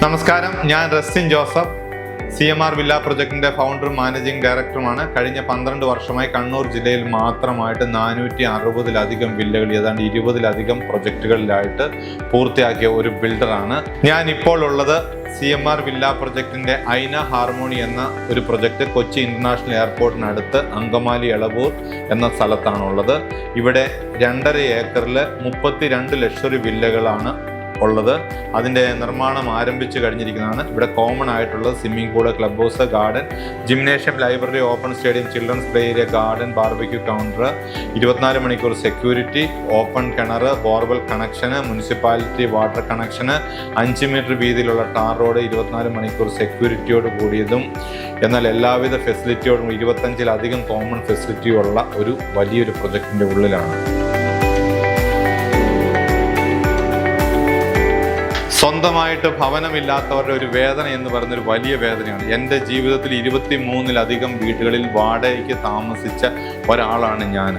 നമസ്കാരം, ഞാൻ റസ്റ്റിൻ Joseph, CMR villa പ്രൊജക്ടിന്റെ ഫൗണ്ടറും managing ഡയറക്ടറുമാണ്. കഴിഞ്ഞ 12 വർഷമായി കണ്ണൂർ ജില്ലയിൽ മാത്രമായിട്ട് 460-ലധികം വില്ലകൾ, ഏതാണ്ട് 20-ലധികം പ്രൊജക്ടുകളിലായിട്ട് പൂർത്തിയാക്കിയ ഒരു ബിൽഡറാണ്. ഞാൻ ഇപ്പോൾ ഉള്ളത് CMR വില്ല പ്രൊജക്ടിന്റെ ഐന ഹാർമോണി എന്ന ഒരു പ്രൊജക്ട് കൊച്ചി ഇന്റർനാഷണൽ എയർപോർട്ടിനടുത്ത് അങ്കമാലി എളവൂർ എന്ന സ്ഥലത്താണുള്ളത്. ഇവിടെ 2.5 ഏക്കറിൽ 32 ലക്ഷറി വില്ലകളാണ് ഉള്ളത്. അതിൻ്റെ നിർമ്മാണം ആരംഭിച്ചു കഴിഞ്ഞിരിക്കുന്നതാണ്. ഇവിടെ കോമൺ ആയിട്ടുള്ളത് swimming pool, club house, garden, gymnasium, library, open stadium, children's play area, garden, barbecue counter, 24 മണിക്കൂർ സെക്യൂരിറ്റി, ഓപ്പൺ കിണർ, ബോർവെൽ കണക്ഷന്, മുനിസിപ്പാലിറ്റി വാട്ടർ കണക്ഷന്, 5 മീറ്റർ വീതിയിലുള്ള ടാർ റോഡ്, 24 മണിക്കൂർ സെക്യൂരിറ്റിയോട് കൂടിയതും എന്നാൽ എല്ലാവിധ ഫെസിലിറ്റിയോടും 25-ലധികം കോമൺ ഫെസിലിറ്റിയുള്ള ഒരു വലിയൊരു പ്രൊജക്ടിൻ്റെ ഉള്ളിലാണ്. സ്വന്തമായിട്ട് ഭവനമില്ലാത്തവരുടെ ഒരു വേദന എന്ന് പറയുന്നൊരു വലിയ വേദനയാണ്. എൻ്റെ ജീവിതത്തിൽ 23-ലധികം വീടുകളിൽ വാടകയ്ക്ക് താമസിച്ച ഒരാളാണ് ഞാൻ.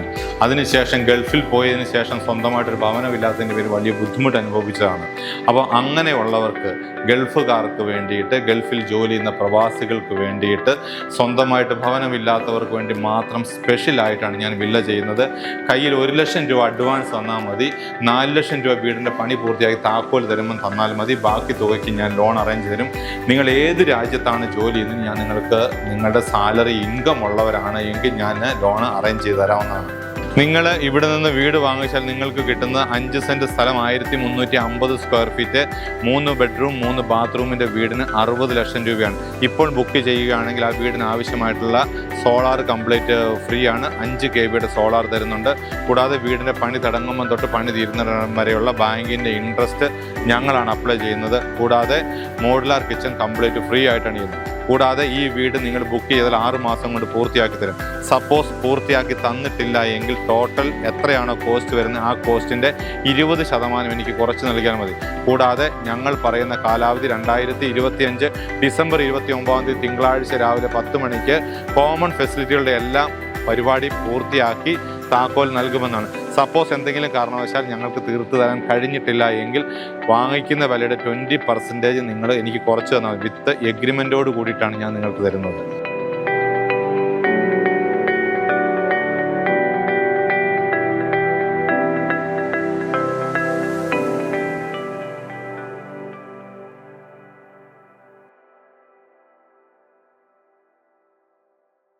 അതിനുശേഷം ഗൾഫിൽ പോയതിനു ശേഷം സ്വന്തമായിട്ടൊരു ഭവനമില്ലാത്തതിൻ്റെ പേര് വലിയ ബുദ്ധിമുട്ട് അനുഭവിച്ചതാണ്. അപ്പോൾ അങ്ങനെയുള്ളവർക്ക്, ഗൾഫുകാർക്ക് വേണ്ടിയിട്ട്, ഗൾഫിൽ ജോലി ചെയ്യുന്ന പ്രവാസികൾക്ക് വേണ്ടിയിട്ട്, സ്വന്തമായിട്ട് ഭവനമില്ലാത്തവർക്ക് വേണ്ടി മാത്രം സ്പെഷ്യലായിട്ടാണ് ഞാൻ വില്ല ചെയ്യുന്നത്. കയ്യിൽ 1 ലക്ഷം രൂപ അഡ്വാൻസ് തന്നാൽ മതി. 4 ലക്ഷം രൂപ വീടിൻ്റെ പണി പൂർത്തിയാക്കി താക്കോൽ തരുമ്പോൾ തന്നാൽ മതി. ബാക്കി തുകയ്ക്ക് ഞാൻ ലോൺ അറേഞ്ച് തരും. നിങ്ങൾ ഏത് രാജ്യത്താണ് ജോലി ചെയ്യുന്നത്, ഞാൻ നിങ്ങൾക്ക് നിങ്ങളുടെ സാലറി ഇൻകം ഉള്ളവരാണ് എങ്കിൽ ഞാൻ ലോൺ അറേഞ്ച് ചെയ്ത് തരാവുന്നതാണ്. നിങ്ങൾ ഇവിടെ നിന്ന് വീട് വാങ്ങിച്ചാൽ നിങ്ങൾക്ക് കിട്ടുന്ന 5 സെൻറ്റ് സ്ഥലം 1350 സ്ക്വയർ ഫീറ്റ്, 3 ബെഡ്റൂം 3 ബാത്റൂമിൻ്റെ വീടിന് 60 ലക്ഷം രൂപയാണ്. ഇപ്പോൾ ബുക്ക് ചെയ്യുകയാണെങ്കിൽ ആ വീടിന് ആവശ്യമായിട്ടുള്ള സോളാർ കംപ്ലീറ്റ് ഫ്രീ ആണ്. 5 kW സോളാർ തരുന്നുണ്ട്. കൂടാതെ വീടിൻ്റെ പണി തുടങ്ങുമ്പോൾ തൊട്ട് പണി തീരുന്ന വരെയുള്ള ബാങ്കിൻ്റെ ഇൻട്രസ്റ്റ് ഞങ്ങളാണ് അപ്ലൈ ചെയ്യുന്നത്. കൂടാതെ മോഡുലാർ കിച്ചൺ കംപ്ലീറ്റ് ഫ്രീ ആയിട്ടാണ് ചെയ്യുന്നത്. കൂടാതെ ഈ വീട് നിങ്ങൾ ബുക്ക് ചെയ്താൽ 6 മാസം കൊണ്ട് പൂർത്തിയാക്കി തരും. സപ്പോസ് പൂർത്തിയാക്കി തന്നിട്ടില്ല എങ്കിൽ ടോട്ടൽ എത്രയാണോ കോസ്റ്റ് വരുന്നത് ആ കോസ്റ്റിൻ്റെ 20% എനിക്ക് കുറച്ച് നൽകിയാൽ മതി. കൂടാതെ ഞങ്ങൾ പറയുന്ന കാലാവധി 2025 ഡിസംബർ 29 തിങ്കളാഴ്ച രാവിലെ 10 മണിക്ക് കോമൺ ഫെസിലിറ്റികളുടെ എല്ലാം പരിപാടി പൂർത്തിയാക്കി താക്കോൽ നൽകുമെന്നാണ്. സപ്പോസ് എന്തെങ്കിലും കാരണവശാൽ ഞങ്ങൾക്ക് തീർത്തു തരാൻ കഴിഞ്ഞിട്ടില്ല എങ്കിൽ വാങ്ങിക്കുന്ന വിലയുടെ 20% നിങ്ങൾ എനിക്ക് കുറച്ച് തന്നാൽ വിത്ത് എഗ്രിമെൻറ്റോട് കൂടിയിട്ടാണ് ഞാൻ നിങ്ങൾക്ക് തരുന്നത്.